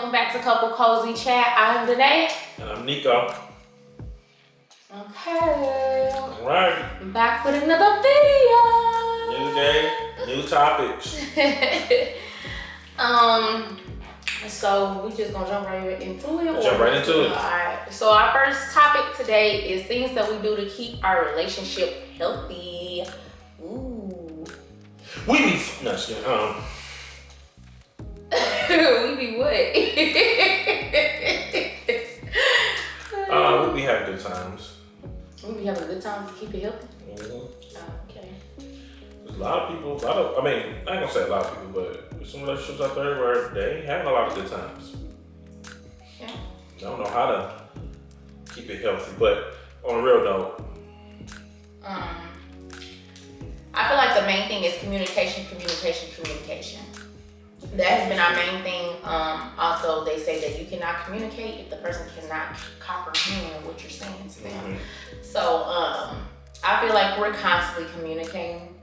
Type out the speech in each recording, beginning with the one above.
welcome back to Couple Cozy Chat. I'm Danae. And I'm Nico. Okay. Alright. I'm back with another video. New day, new topics. So we just gonna jump right into it. Jump right into it. Alright. So our first topic today is things that we do to keep our relationship healthy. Ooh. We be no, We be what? we be having good times. We be having a good time to keep it healthy. Okay. There's a lot of people, I ain't gonna say a lot of people, but there's some relationships out there where they ain't having a lot of good times. Yeah. I don't know how to keep it healthy, but on a real note. I feel like the main thing is communication. That has been our main thing. Also, they say that you cannot communicate if the person cannot comprehend what you're saying to them. Mm-hmm. So I feel like we're constantly communicating.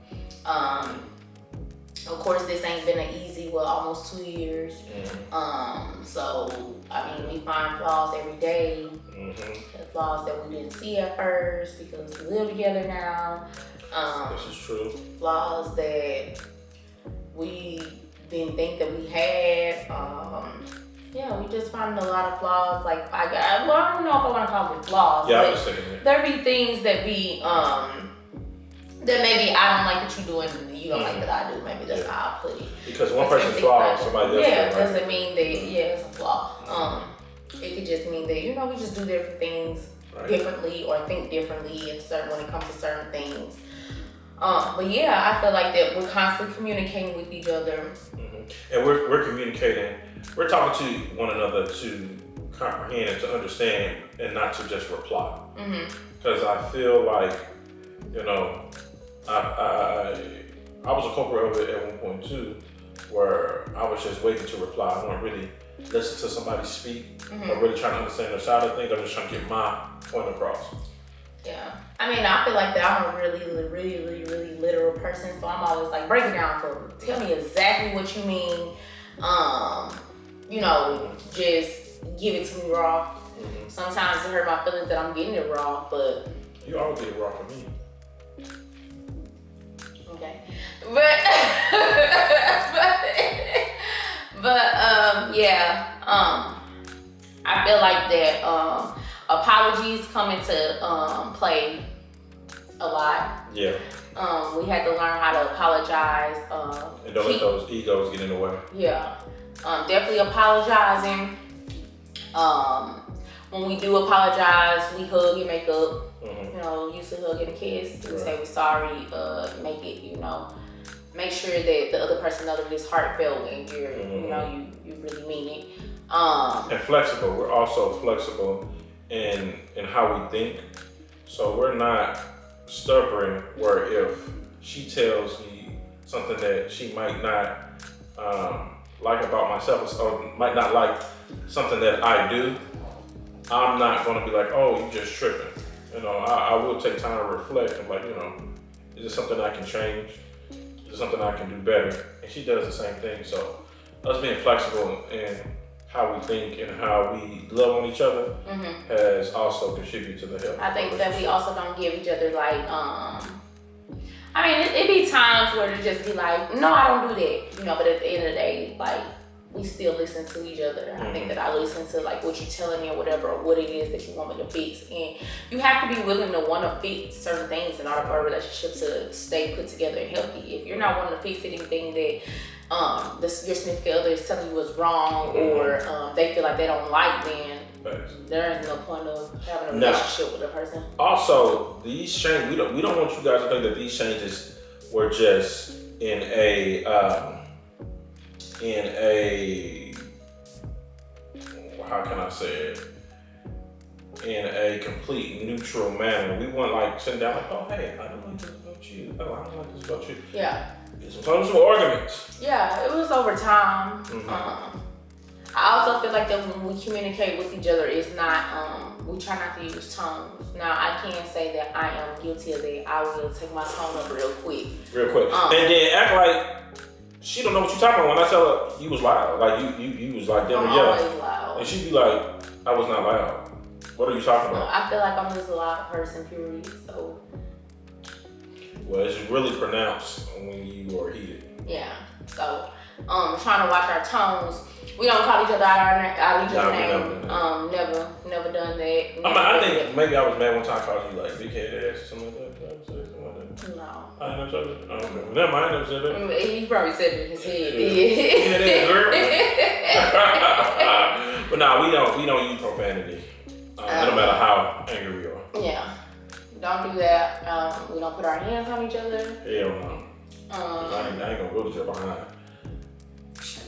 Of course, this ain't been an easy, almost 2 years. Mm-hmm. So, I mean, we find flaws every day. Mm-hmm. The flaws that we didn't see at first because we live together now. This is true. Flaws that we didn't think that we had. Yeah, we just find a lot of flaws. Like I don't know if I want to call them flaws. Yeah, but I was thinking that. there be things that be that maybe I don't like that you do and you don't like that I do. Maybe that's how I put it. Because one person's flaw, somebody else. Yeah, doesn't mean that it's a flaw. It could just mean that we just do different things differently or think differently when it comes to certain things. But yeah, I feel like that we're constantly communicating with each other. Mm-hmm. And we're communicating, we're talking to one another to comprehend and to understand and not to just reply. Because I feel like, I was a culprit of it at one point too, where I was just waiting to reply. I don't really listen to somebody speak. I'm really trying to understand their side of things. I'm just trying to get my point across. Yeah. I mean, I feel like that I'm a really literal person, so I'm always like, break it down for me. Tell me exactly what you mean. Just give it to me raw. Sometimes it hurt my feelings that I'm getting it raw, but you always get it raw for me. Okay. I feel like that apologies come into play a lot. Yeah. We had to learn how to apologize. And don't let those egos get in the way. Yeah. Definitely apologizing. When we do apologize, we hug and make up. Used to hug and kiss. We say we're sorry. Make it, make sure that the other person knows that it's heartfelt and you're, you really mean it. And flexible. We're also flexible in how we think. So we're not stubborn where if she tells me something that she might not like about myself or might not like something that I do, I'm not going to be like, oh, you just tripping. I will take time to reflect and is this something I can change? Is this something I can do better? And she does the same thing. So us being flexible in how we think and how we love on each other has also contributed to the health. I think that we also don't give each other it be times where it just be like, no, I don't do that, but at the end of the day, we still listen to each other. I think that I listen to what you're telling me or whatever, or what it is that you want me to fix. And you have to be willing to want to fix certain things in order for a relationship to stay put together and healthy. If you're not wanting to fix anything that your significant other is telling you is wrong or they feel like they don't like, then there is no point of having a relationship with a person. Also, these changes, we don't want you guys to think that these changes were just in a how can I say it? In a complete neutral manner. We weren't sitting down oh, hey, I don't like this about you. Oh, I don't like this about you. Yeah. Sometimes some arguments. Yeah, it was over time. I also feel like that when we communicate with each other, it's not, we try not to use tones. Now, I can say that I am guilty of that. I will take my tone up real quick. And then act like she don't know what you talking about. When I tell her you was loud, like you was like damn I'm yeah, always loud. and she be like, I was not loud. What are you talking about? I feel like I'm just a loud person, period. So. Well, it's really pronounced when you are heated. Yeah. So, trying to watch our tones. We don't call each other out each other's name. Never done that. I think maybe I was mad one time I called you like big head ass or something like that. No. I never said that. Okay. Never mind, I never said that. He probably said it in his head. Yeah. But no, we don't use profanity. No matter how angry we are. Yeah. Don't do that. We don't put our hands on each other. Hell no. I ain't gonna go to your behind.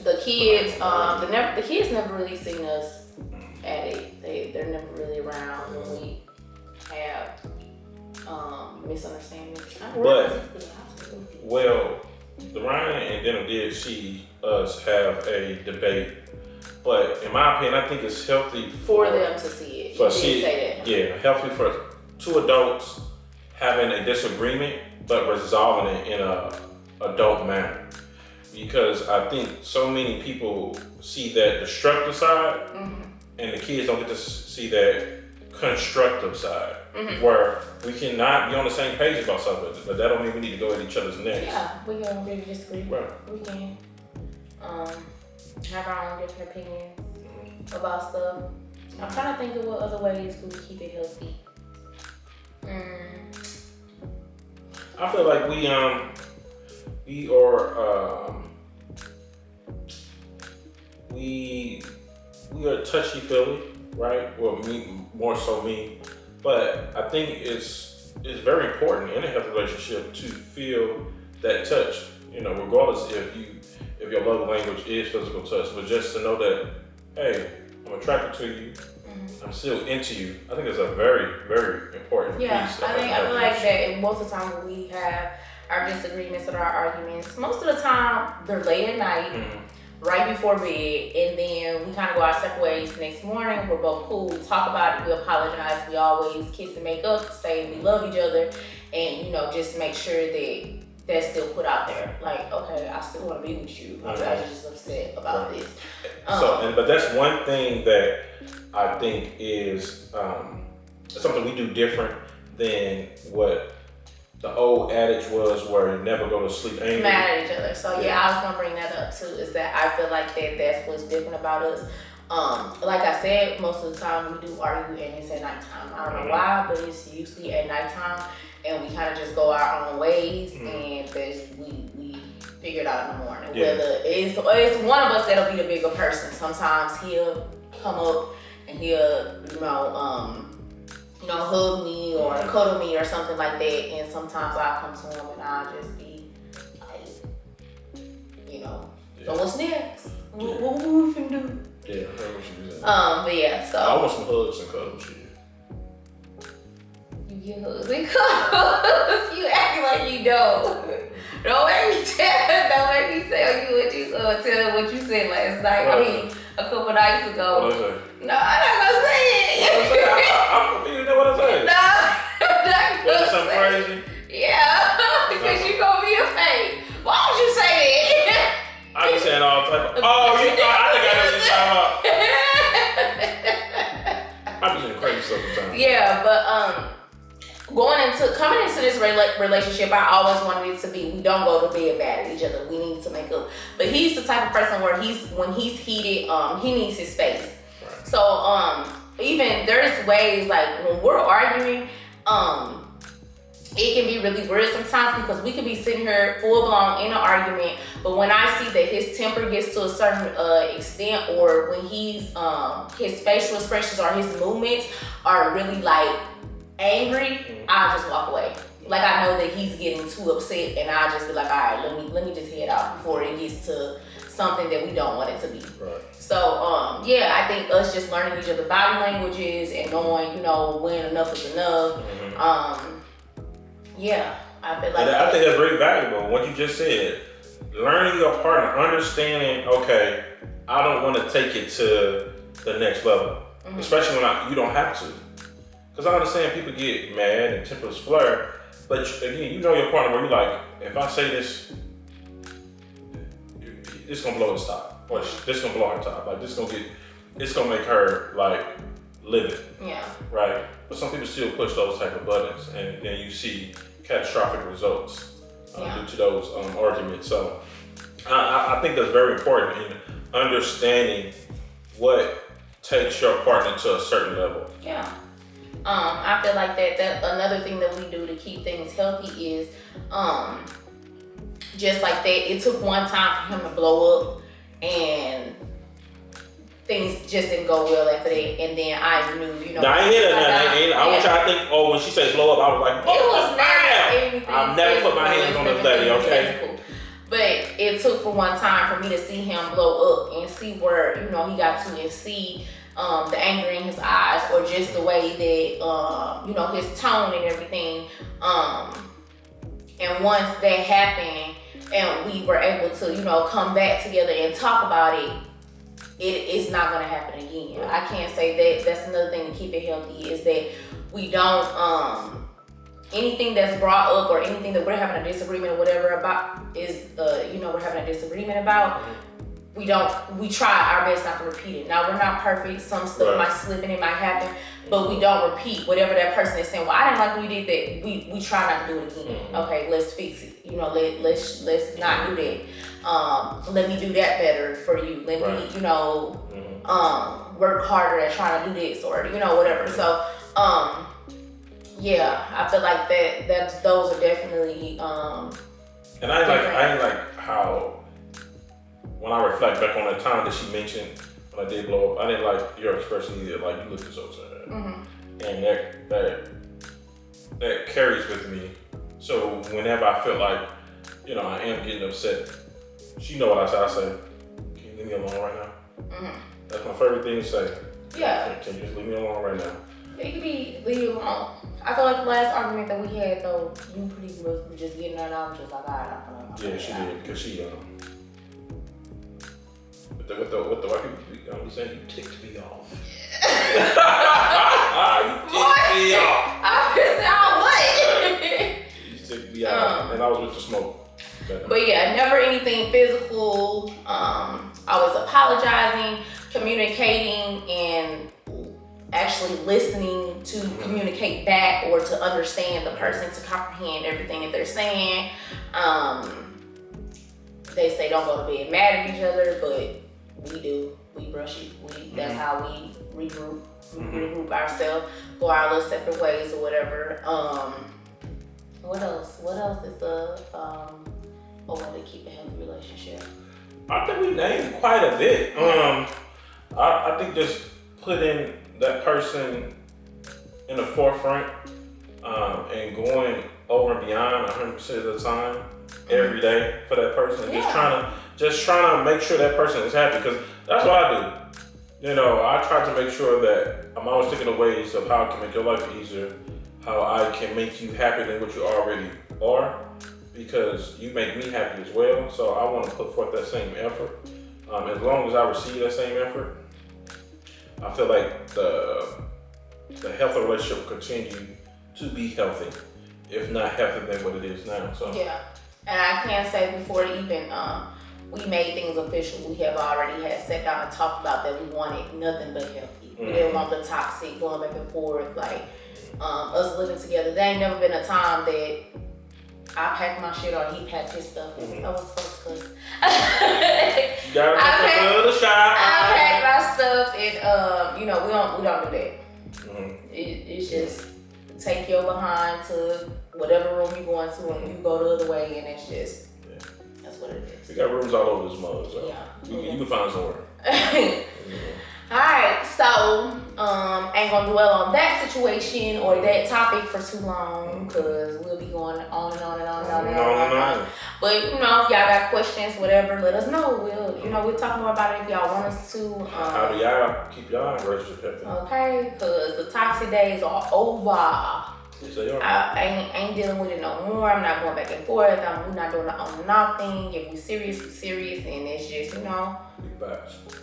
The kids, the kids never really seen us at it. They're never really around when we have misunderstandings. Well, the Ryan and Denham did see us have a debate, but in my opinion, I think it's healthy for them to see it. You did say that. Yeah, healthy for two adults having a disagreement, but resolving it in a adult manner. Because I think so many people see that destructive side, and the kids don't get to see that constructive side, where we cannot be on the same page about something, but that don't mean we need to go at each other's necks. Yeah, we can really disagree. Right. We can have our own different opinions about stuff. I'm trying to think of what other ways we keep it healthy. I feel like we are touchy-feely, right? Well, more so me. But I think it's very important in a healthy relationship to feel that touch. You know, regardless if your love language is physical touch, but just to know that, hey, I'm attracted to you. I'm still into you. I think it's a very, very important piece. I feel like that most of the time when we have our disagreements or our arguments, most of the time they're late at night, right before bed, and then we kind of go our separate ways. Next morning, we're both cool. We talk about it. We apologize. We always kiss and make up, say we love each other, and just make sure that that's still put out there. Like, okay, I still want to be with you. I was just upset about this. But that's one thing that I think is something we do different than what the old adage was, where you never go to sleep angry. Mad at each other. So I was gonna bring that up too. Is that I feel like that's what's different about us. Like I said, most of the time we do argue and it's at nighttime. I don't know why, but it's usually at nighttime, and we kind of just go our own ways, and we figure it out in the morning. Yeah. Whether it's one of us that'll be the bigger person. Sometimes he'll come up and he'll hug me or cuddle me or something like that, and sometimes I'll come to him and I'll just be like, so what's next? What we finna do? Yeah, I heard what you said. But yeah, so I want some hugs and cuddles. You get hugs and cuddles. You acting like you don't. Don't make me tell you what you said last night. I mean, a couple nights ago. What I say? No, I'm not gonna say it. I'm confused. What I say? No, I'm not gonna say something crazy? Yeah, because you gonna be a fake. Why would you say that? I be saying all type of. Oh, you thought I think I know what you're talking about. I be saying crazy stuff sometimes. Yeah, but coming into this relationship, I always wanted it to be we don't go to bed mad at each other. We need to make up. But he's the type of person where when he's heated, he needs his space. Right. So even there's ways like when we're arguing, it can be really weird sometimes because we could be sitting here full blown in an argument, but when I see that his temper gets to a certain extent, or when he's his facial expressions or his movements are really like angry, I'll just walk away. Like I know that he's getting too upset, and I'll just be like, all right, let me just head out before it gets to something that we don't want it to be. Right. So I think us just learning each other's body languages and knowing when enough is enough. I feel like I think that's very valuable. What you just said, learning your partner, understanding, okay, I don't want to take it to the next level, especially when you don't have to. Because I understand people get mad and tempers flare, but again, you know your partner where you're like, if I say this, it's gonna blow his top, or this gonna blow her top. Like it's gonna make her like livid. Yeah. Right. But some people still push those type of buttons, and then you see catastrophic results due to those arguments. So I think that's very important in understanding what takes your partner to a certain level. Yeah. I feel like that another thing that we do to keep things healthy is just like that. It took one time for him to blow up, and things just didn't go well after that. And then I knew, you know. Now, I ain't hear that. I want y'all to think, oh, when she said blow up, I was like, it was never anything. I've never put my hands on this lady, okay? Physical. But it took for one time for me to see him blow up and see where, you know, he got to, and see the anger in his eyes, or just the way that, you know, his tone and everything. And once that happened and we were able to, you know, come back together and talk about it, it's not gonna happen again. I can't say that. That's another thing to keep it healthy, is that we don't, anything that's brought up or anything that we're having a disagreement or whatever about is, you know, we're having a disagreement about, we try our best not to repeat it. Now, we're not perfect. Some stuff might slip and it might happen, but we don't repeat whatever that person is saying. Well, I didn't like when you did that. We try not to do it again. Okay, let's fix it. You know, let's not do that. Let me do that better for you. Let me, you know, work harder at trying to do this, or, you know, whatever. So, yeah, I feel like those are definitely and I ain't like how, when I reflect back on that time that she mentioned when I did blow up, I didn't like your expression either. Like, you looked so sad, and that carries with me. So whenever I feel like, you know, I am getting upset, she know what I say. I say, can you leave me alone right now? That's my favorite thing to say. Yeah. Can you just leave me alone right now? It could be leave you alone. I feel like the last argument that we had, though, you pretty much were just getting that out, just like, all right, yeah, she did, because she with the white people be saying, you ticked me off. You ticked me off. I what? You ticked me off, and I was with the smoke. But yeah, never anything physical. Always apologizing, communicating, and actually listening to communicate back, or to understand the person, to comprehend everything that they're saying. They say don't go to bed mad at each other, but we do. We brush it. That's how we regroup. We regroup ourselves, go our little separate ways or whatever. What else? What else is a way to keep a healthy relationship? I think we named quite a bit. I think just putting that person in the forefront, and going over and beyond 100% of the time, every day for that person. Just trying to make sure that person is happy, because that's what I do. You know, I try to make sure that I'm always thinking of ways of how I can make your life easier, how I can make you happier than what you already are, because you make me happy as well. So I want to put forth that same effort. As long as I receive that same effort, I feel like the healthy relationship will continue to be healthy, if not healthier than what it is now. So yeah, and I can say, before even we made things official, we have already had sat down and talked about that we wanted nothing but healthy. We didn't want the toxic going back and forth, like us living together. There ain't never been a time that I packed my shit or he packed his stuff. I was so disgusted. You gotta take the shot. I packed my stuff, and you know, we don't do that. It's just take your behind to whatever room you go into, and you go the other way, and it's just that's what it is. We got rooms all over this mother, so you can find somewhere. Alright, so ain't gonna dwell on that situation or that topic for too long, because we'll be going on and on and on and on and on. But you know, if y'all got questions, whatever, let us know. We'll talk more about it if y'all want us to. How do y'all keep y'all relationship healthy? Okay, because the toxic days are over. Yes, they are. I ain't dealing with it no more. I'm not going back and forth. We're not doing the on and off thing. If we serious, and it's just, you know,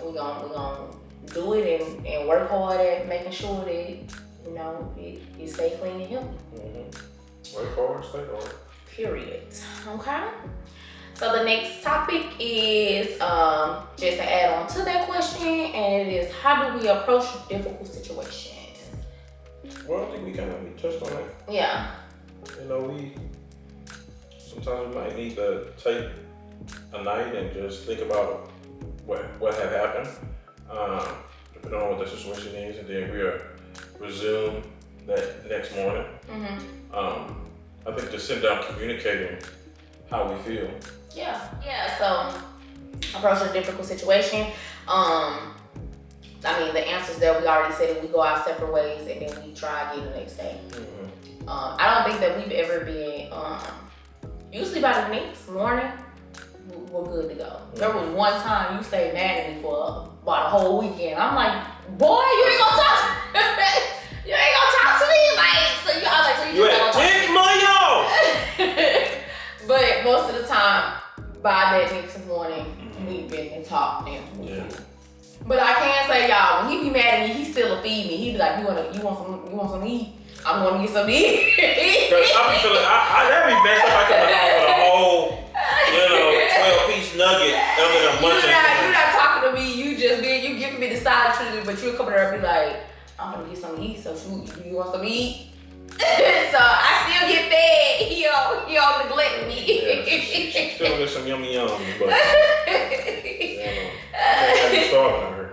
we gonna do it and work hard at making sure that, you know, it stay clean and healthy. Work hard, stay hard. Period. Okay. So the next topic is just to add on to that question, and it is how do we approach difficult situations? Well, I think we touched on that. Yeah. You know, sometimes we might need to take a night and just think about what had happened, depending on what the situation is, and then we'll resume that next morning. I think just sitting down communicating how we feel. Yeah. So approach a difficult situation. I mean, the answers there, we already said it. We go our separate ways and then we try again the next day. I don't think that we've ever been, usually by the next morning, we're good to go. There was one time you stayed mad at me for about a whole weekend. I'm like, boy, you ain't gonna talk to me. You ain't gonna talk to me. So you had 10 money off. But most of the time, by that next morning, we've been and talked and But I can say, y'all, when he be mad at me, he still feed me. He be like, you want some to eat? I'm gonna get some to eat. Cause I be feeling, that be messed up. I come home with a whole, 12-piece nugget under the munching. You're not talking to me. You giving me the side treatment, but you'll come there and be like, I'm gonna get some to eat. So you want some to eat? So I still get fed. He don't neglect me. Yeah, she still get some yummy, but I can't have you starving on her.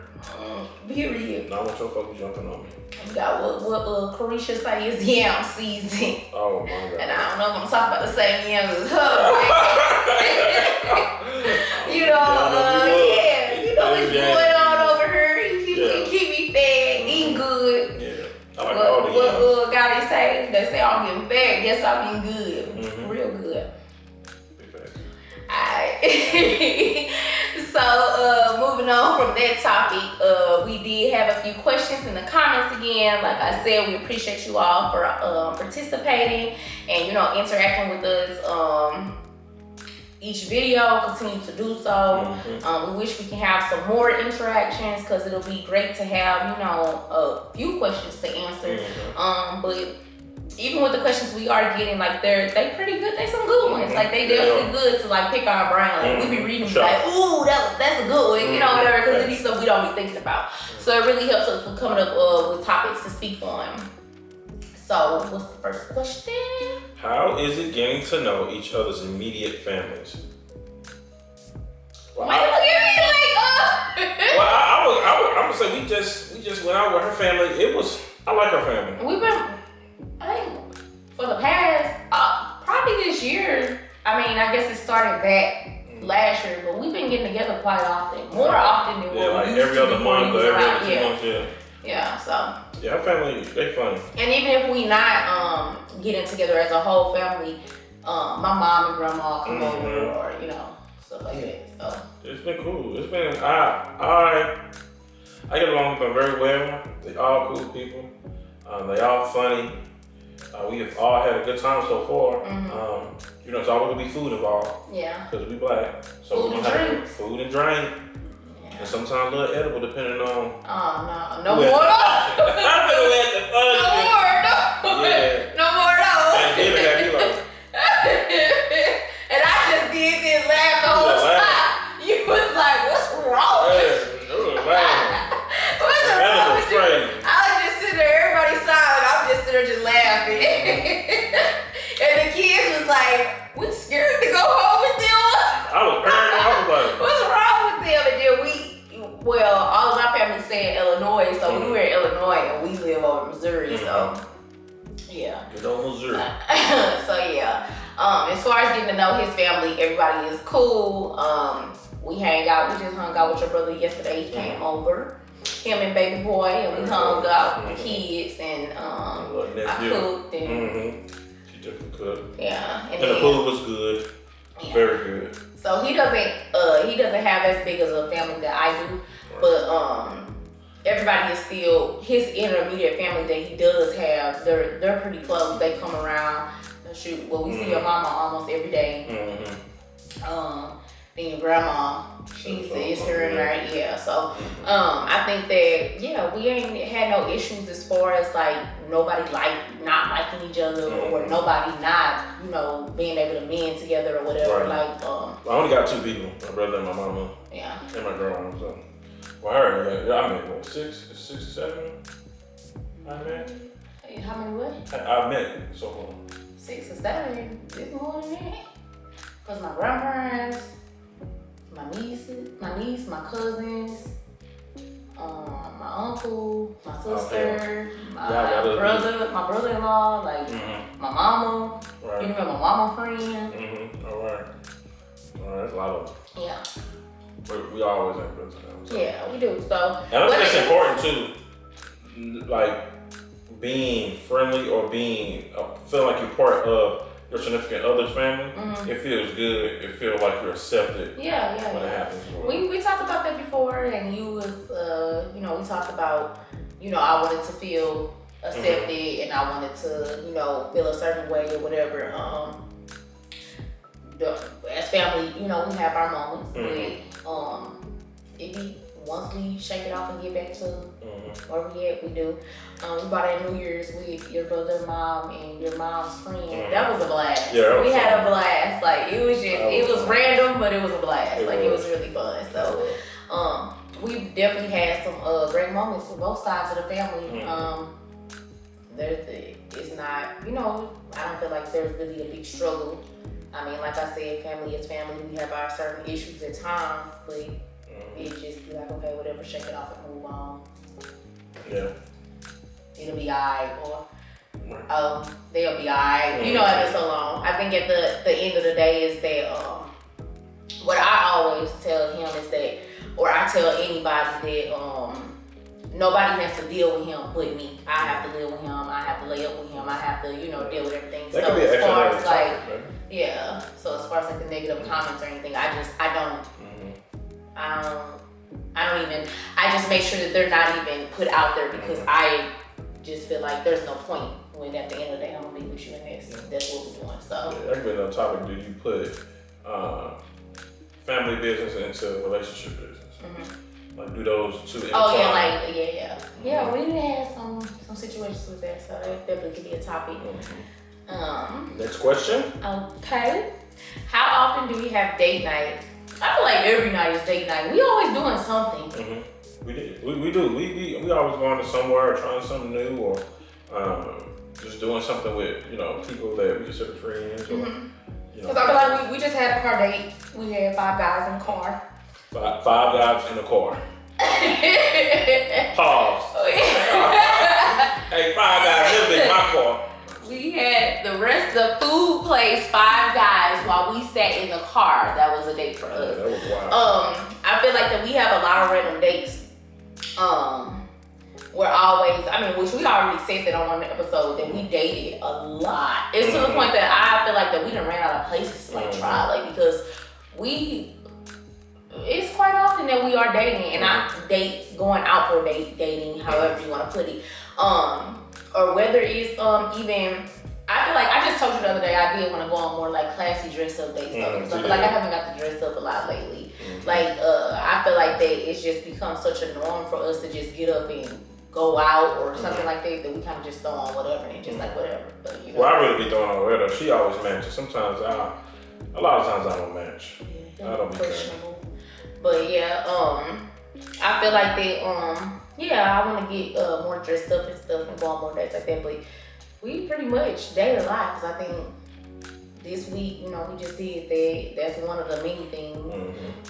Period. Not with your fucking jumping on me. You got what Carisha say is yam season. Oh my God. And I don't know if I'm talking about the same yams as her. It's going on over here. He keep me fed, eating good. Yeah. I like all the what God say? They say I'm getting fed. Yes, I'm eating good. Real good. Alright. So moving on from that topic, we did have a few questions in the comments again. Like I said, we appreciate you all for participating and interacting with us each video. Continue to do so. We wish we can have some more interactions because it'll be great to have a few questions to answer. But even with the questions we are getting, like they pretty good. They some good ones. Like they definitely good to like pick our brain. Like we be reading like, ooh, that's a good one, whatever. Because it be stuff we don't be thinking about. So it really helps us with coming up with topics to speak on. So what's the first question? How is it getting to know each other's immediate families? Well, why you look at me like Well, I would say we just went out with her family. I like her family. We've been, I think, for the past probably this year. I mean, I guess it started back last year, but we've been getting together quite often, more often than what we used every to other month or every other 2 months. Yeah. So. Yeah, her family, they funny. And even if we not getting together as a whole family, my mom and grandma come over or stuff like that. So it's been cool. It's been I get along with them very well. They all cool people. They all funny. We have all had a good time so far. It's always gonna be food involved. Yeah. Because we black, so we're gonna have food and drink. And sometimes a little edible depending on. No more. No more though. And I just did this laugh the whole time. You was like, what's wrong? What's wrong with you? I was just sitting there, everybody's silent. I'm just sitting there just laughing. And the kids was like, we scared to go home with them. I was like, what's wrong with them? And then all of my family stay in Illinois, so we were in Illinois and we live over in Missouri, so yeah. Good old Missouri. So yeah. As far as getting to know his family, everybody is cool. We hang out. We just hung out with your brother yesterday. He came over. Him and baby boy, and we hung out with the kids, and I cooked and she definitely cooked. Yeah. And the food was good. Yeah. Very good. So he doesn't have as big as a family that I do, but everybody is still his intermediate family that he does have. They're pretty close. They come around. Shoot, we see your mama almost every day. Then your grandma It's her and her, yeah. So I think that we ain't had no issues as far as like nobody not liking each other or nobody not being able to mend together or whatever. Right. Like I only got 2 people, my brother and my mama. Yeah. And my girl. So her, I met what, 6 or 7? I met. How many what? I met so far. 6 or 7. It's more than that. Cause my grandparents, my niece, my cousins, my uncle, my sister, my brother-in-law, like my mama. Right. You remember my mama friend? All right, that's a lot of them. Yeah. We always have good times. So. Yeah, we do. So. And I think it's important too, like being friendly or being feeling like you're part of your significant other's family. It feels good. It feels like you're accepted. Yeah. When it happens. We talked about that before, and you was we talked about I wanted to feel accepted, and I wanted to feel a certain way or whatever. As family, we have our moments, but it be once we shake it off and get back to where we at, we do. We bought a New Year's with your brother, mom, and your mom's friend. That was a blast. Yeah, we had a blast. Like it was random, but it was a blast. It was really fun. So we definitely had some great moments with both sides of the family. It's not, I don't feel like there's really a big struggle. I mean, like I said, family is family. We have our certain issues at times, but it just be like, okay, whatever, shake it off and move on. Yeah. It'll be alright, or they'll be alright. After so long. I think at the end of the day is that what I always tell him is that, or I tell anybody that nobody has to deal with him but me. I have to live with him. I have to lay up with him. I have to, deal with everything. That so could be as far as topic, so as far as like the negative comments or anything, I just make sure that they're not even put out there because I just feel like there's no point when at the end of the day I'm gonna be with you and that's what we're doing. So that could be another topic. Do you put family business into relationship business? Like do those two intertwine? Yeah, we had some situations with that, so that definitely could be a topic. Next question. Okay. How often do we have date night? I feel like every night is date night. We always doing something. We do. We always going to somewhere or trying something new or just doing something with people that we consider friends or Because I feel like we just had a car date. We had 5 guys in the car. 5 guys in the car. Pause. Hey, 5 guys live in my car. We had the food place, 5 guys while we sat in the car. That was a date for us. That was wild. I feel like that we have a lot of random dates. We're always, which we already said that on one episode that we dated a lot. It's to the point that I feel like that we done ran out of places to try, because it's quite often that we are dating, and I date going out for a date, dating, however you want to put it, or whether it's even. I feel like I just told you the other day I did want to go on more like classy dress up dates because I feel like I haven't got to dress up a lot lately. Like I feel like that it's just become such a norm for us to just get up and go out or something like that we kind of just throw on whatever and just like whatever. But Well, I really be throwing on whatever. She always matches. Sometimes a lot of times I don't match. I don't be questionable. But yeah, I feel like that. I want to get more dressed up and stuff and go on more dates like that. But we pretty much date a lot because I think this week, we just did that. That's one of the many things.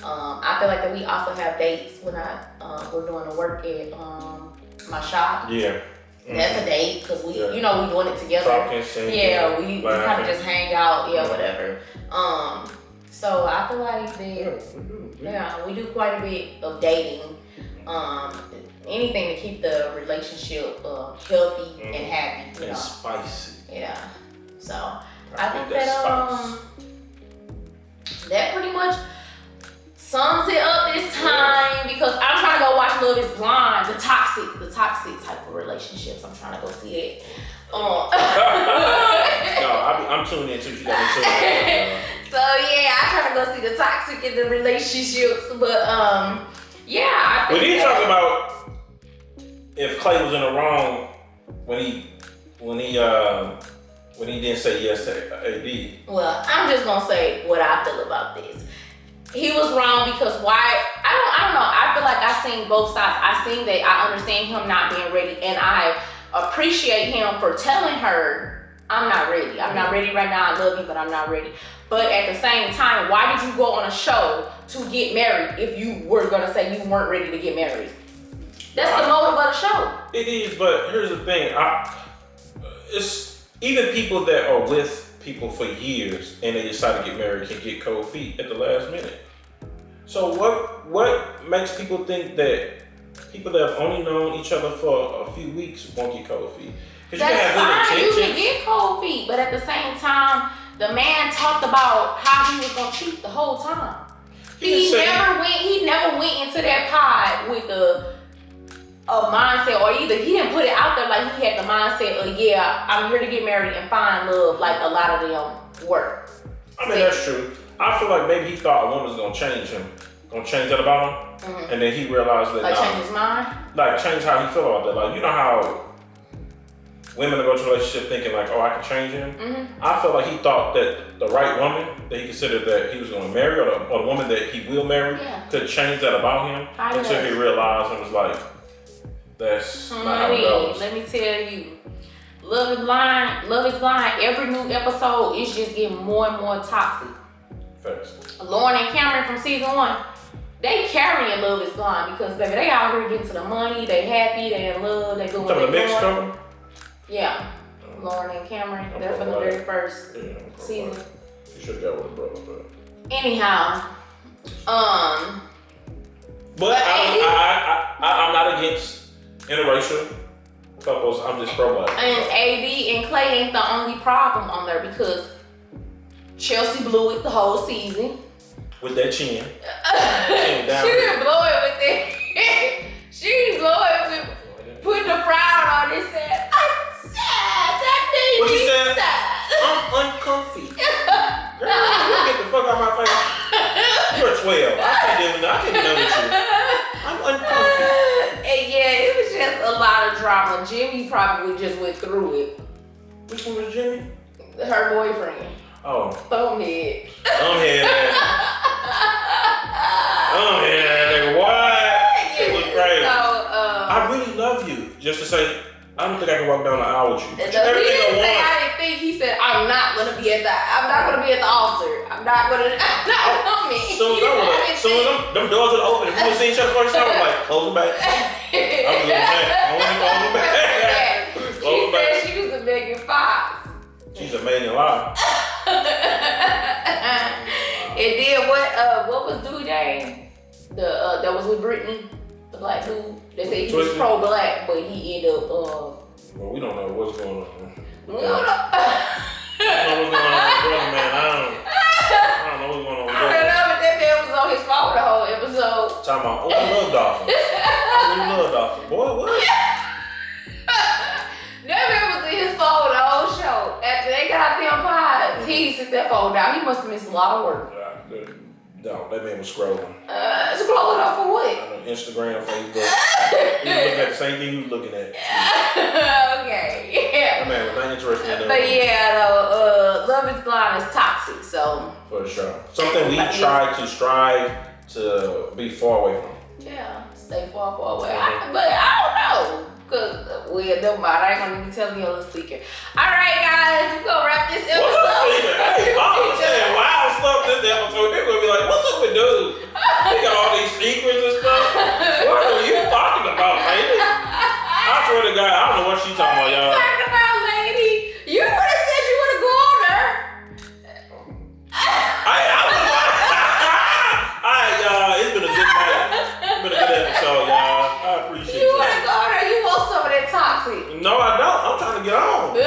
I feel like that we also have dates when we're doing the work at my shop. Yeah. That's a date because we doing it together. Talking, singing, we kind of just hang out, whatever. So I feel like that, we do quite a bit of dating. Anything to keep the relationship healthy and happy. And spicy. Yeah. So I think that that pretty much sums it up this time because I'm trying to go watch Love Is Blind, the toxic type of relationships. I'm trying to go see it. No, I'm tuning in too. She got me tuning in. So yeah, I try to go want to see the toxic in the relationships, but yeah, I think we did talk about if Clay was in the wrong when he didn't say yes to AD. Well, I'm just gonna say what I feel about this. He was wrong because why? I don't know. I feel like I seen both sides. I seen that I understand him not being ready, and I appreciate him for telling her, I'm not ready. I'm not ready right now. I love you, but I'm not ready. But at the same time, why did you go on a show to get married if you were gonna say you weren't ready to get married? That's the motive of the show. It is, but here's the thing. It's even people that are with people for years and they decide to get married can get cold feet at the last minute. So what makes people think that people that have only known each other for a few weeks won't get cold feet? Because you can have good You intentions. can get cold feet, but at the same time, the man talked about how he was gonna cheat the whole time. He never went into that pod with a mindset, or either he didn't put it out there like he had the mindset of, yeah, I'm here to get married and find love, like a lot of them were. I mean, that's true. I feel like maybe he thought a woman was gonna change him, gonna change that about him, and then he realized that Change his mind. Like change how he feel about that. Like, you know how women go to a relationship thinking like, oh, I can change him. I feel like he thought that the right woman that he considered that he was going to marry, or the woman that he will marry, could change that about him until he realized and was like, that's not how it goes. Let me tell you, Love is Blind. Love is Blind. Every new episode is just getting more and more toxic. Facts. Lauren and Cameron from season 1, they carrying Love is Blind because baby, they out here getting to the money. They happy. They in love. They doing what they mixed doing. couple? Yeah, Lauren and Cameron. They're from the very first season. You should have got with a brother, but anyhow, but I'm not against interracial couples. I'm just pro black. And AD and Clay ain't the only problem on there because Chelsea blew it the whole season. With that chin. She didn't blow it with it. She didn't blow it with putting the frown on it. Said, I'm sad. That made What me you said? sad. I'm uncomfy. Girl, you get the fuck out of my face. You're 12. I can't deal with you. I'm uncomfy. And yeah, it was just a lot of drama. Jimmy probably just went through it. Which one was Jimmy? Her boyfriend. Oh. Thumbhead. Thumbhead, man. Thumbhead, what? It was crazy. So, I really love you. Just to say, I don't think I can walk down the aisle with you. He didn't say I didn't think. He said I'm not gonna be at the altar. I'm not coming. Soon as them doors are open, if we would see each other first time, I'm like, close them back. I was like, I want to close them back. She said she was a Megan Fox. She's a Megan Lie. And then what was dude name? That was with Britney, the black dude. They said he was pro-black, but he ended up Well, we don't know what's going on. we don't know. I don't know what's going on with brother, man. I don't know what's going on with I don't know, but that man was on his phone the whole episode. Talking about, oh, I love dolphins. I really love dolphins. Boy, what? That man was in his phone the whole show. After they got out them pods, he set that phone down. He must have missed a lot of work. No, that man was scrolling. Scrolling off for what? Instagram, Facebook. He was looking at the same thing he was looking at. Okay, yeah. That man was not interested in that. But yeah, though, Love is Blind is toxic, so. For sure. Something we try to strive to be far away from. Yeah, stay far away. But I don't know. Cause never mind. I ain't gonna be telling you a little secret. All right, guys, we gonna wrap this episode. Hey, I'm saying wild stuff this episode. They're gonna be like, "What's up with dude? He got all these secrets and stuff. What are you talking about, lady?" I swear to God, I don't know what she talking about, y'all. What are you talking about, lady? You would have said you would have gone there. All right, y'all. It's been a good night. It's been a good episode, y'all. I appreciate you. You would have gone there. You want some of that toxic. No, I don't. I'm trying to get on.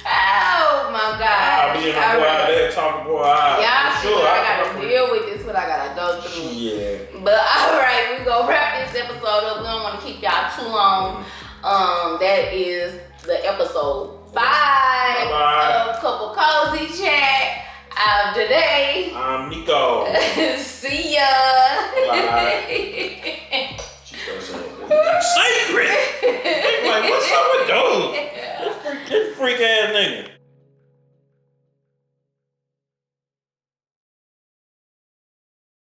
Oh my God. I'll be in the boy out there talking boy. Yeah, sure. I gotta deal with this, what I gotta go through. Yeah. But alright, we gonna wrap this episode up. We don't wanna keep y'all too long. That is the episode 5 Bye-bye. of Couple Cozy Chat. I'm Janae. I'm Nico. See ya. Bye. She started saying, "That's sacred." I'm like, what's up with dude? This freak ass nigga.